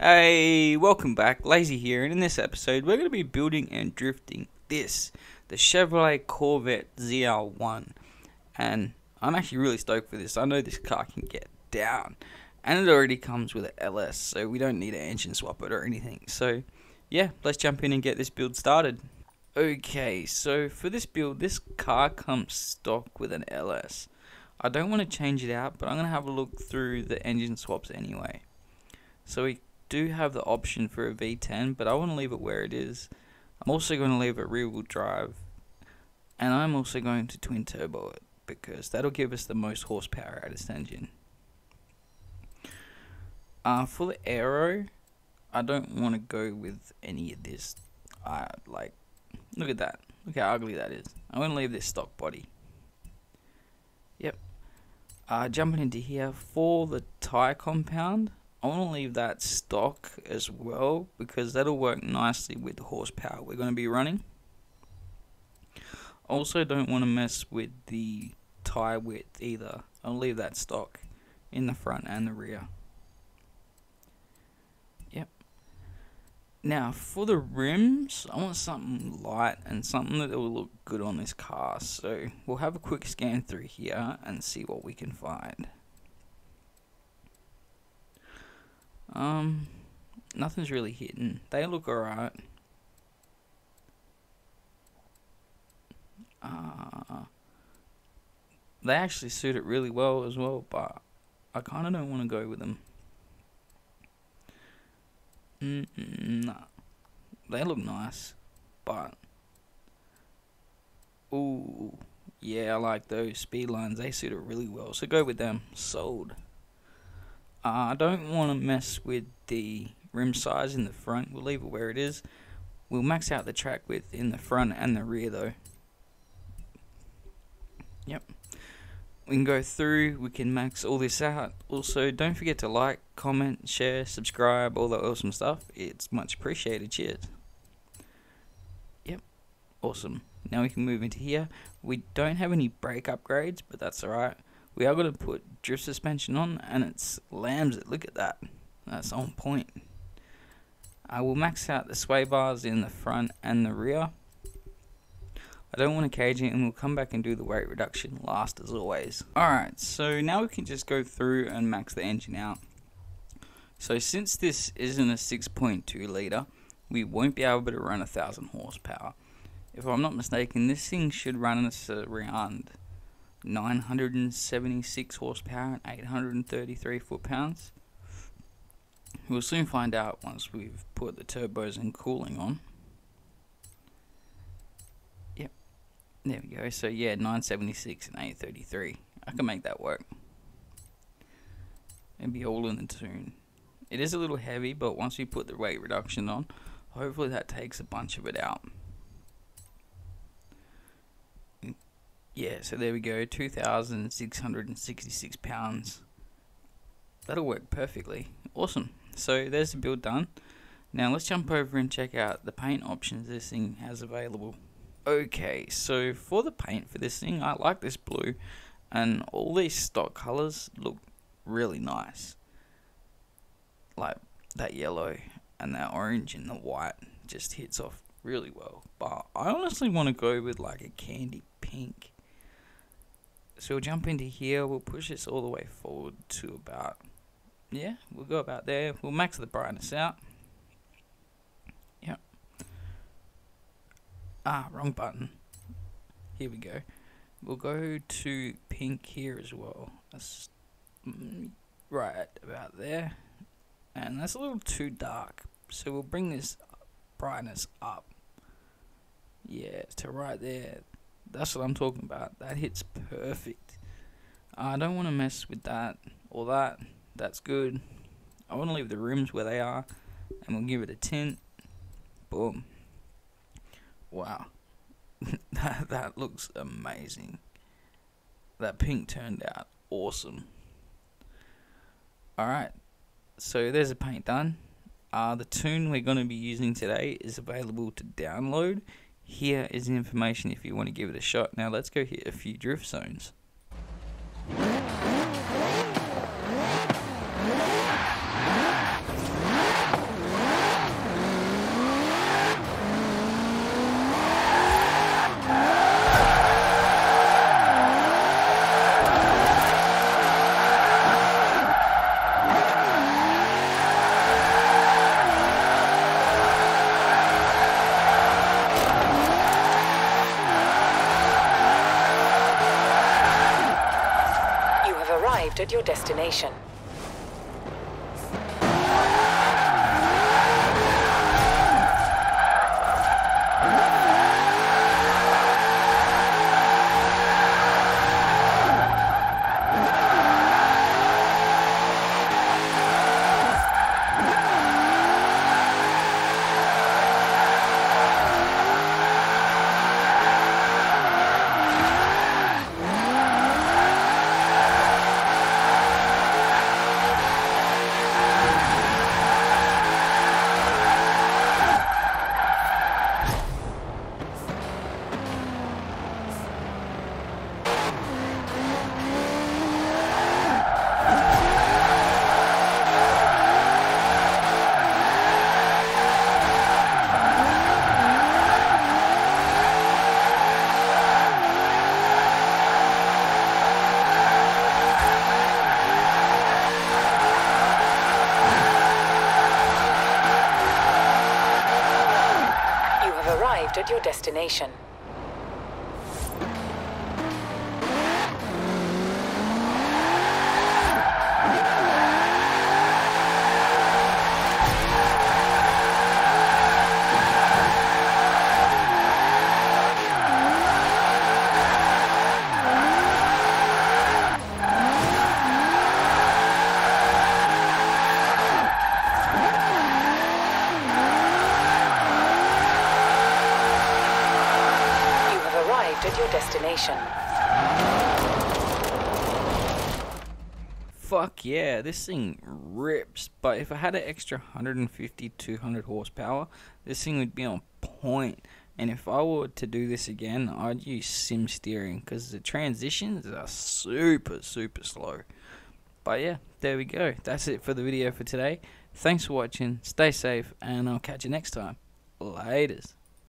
Hey, welcome back, Lazy here, and in this episode we're going to be building and drifting the Chevrolet Corvette ZR1, and I'm actually really stoked for this. I know this car can get down, and it already comes with an LS, so we don't need an engine swap it or anything. So yeah, let's jump in and get this build started. Okay, so for this build, this car comes stock with an LS. I don't want to change it out, but I'm going to have a look through the engine swaps anyway. So we do have the option for a V10, but I want to leave it where it is. I'm also going to leave it rear wheel drive, and I'm also going to twin turbo it because that'll give us the most horsepower out of this engine. For the aero, I don't want to go with any of this. Look at that. Look how ugly that is. I'm going to leave this stock body. Yep. Jumping into here for the tyre compound, I want to leave that stock as well because that'll work nicely with the horsepower we're going to be running. I also don't want to mess with the tyre width either. I'll leave that stock in the front and the rear. Yep. Now for the rims, I want something light and something that will look good on this car. So we'll have a quick scan through here and see what we can find. Nothing's really hitting. They look alright. They actually suit it really well as well, but I kind of don't want to go with them. Nah. They look nice, but ooh, yeah, I like those speed lines. They suit it really well, so go with them. Sold. I don't want to mess with the rim size in the front. We'll leave it where it is. We'll max out the track width in the front and the rear though. Yep. We can go through, we can max all this out. Also, don't forget to like, comment, share, subscribe, all that awesome stuff. It's much appreciated. Cheers. Yep. Awesome. Now we can move into here. We don't have any brake upgrades, but that's alright. We are going to put drift suspension on, and it slams it. Look at that. That's on point. I will max out the sway bars in the front and the rear. I don't want to cage it, and we'll come back and do the weight reduction last as always. Alright, so now we can just go through and max the engine out. So since this isn't a 6.2 litre, we won't be able to run 1000 horsepower. If I'm not mistaken, this thing should run us around 976 horsepower and 833 foot-pounds. We'll soon find out once we've put the turbos and cooling on. Yep, there we go. So yeah, 976 and 833. I can make that work. It'll be all in the tune. It is a little heavy, but once we put the weight reduction on, hopefully that takes a bunch of it out. Yeah, so there we go, 2,666 pounds. That'll work perfectly. Awesome. So there's the build done. Now let's jump over and check out the paint options this thing has available. Okay, so for the paint for this thing, I like this blue, and all these stock colors look really nice. Like that yellow and that orange and the white just hits off really well. But I honestly want to go with like a candy pink. So we'll jump into here, we'll push this all the way forward to about, yeah, we'll go about there. We'll max the brightness out. Yep. Wrong button. Here we go. We'll go to pink here as well. That's right about there. And that's a little too dark. So we'll bring this brightness up. Yeah, to right there. That's what I'm talking about. That hits perfect. I don't want to mess with that or that. That's good. I want to leave the rims where they are, and we'll give it a tint. Boom. Wow. that looks amazing. That pink turned out awesome. Alright. So there's the paint done. The tune we're going to be using today is available to download. Here is the information if you want to give it a shot. Now let's go hit a few drift zones. arrived at your destination. Arrived at your destination. At your destination. Fuck yeah, this thing rips. But if I had an extra 150-200 horsepower, this thing would be on point. And if I were to do this again, I'd use sim steering because the transitions are super slow. But yeah, there we go. That's it for the video for today. Thanks for watching. Stay safe, and I'll catch you next time. Laters.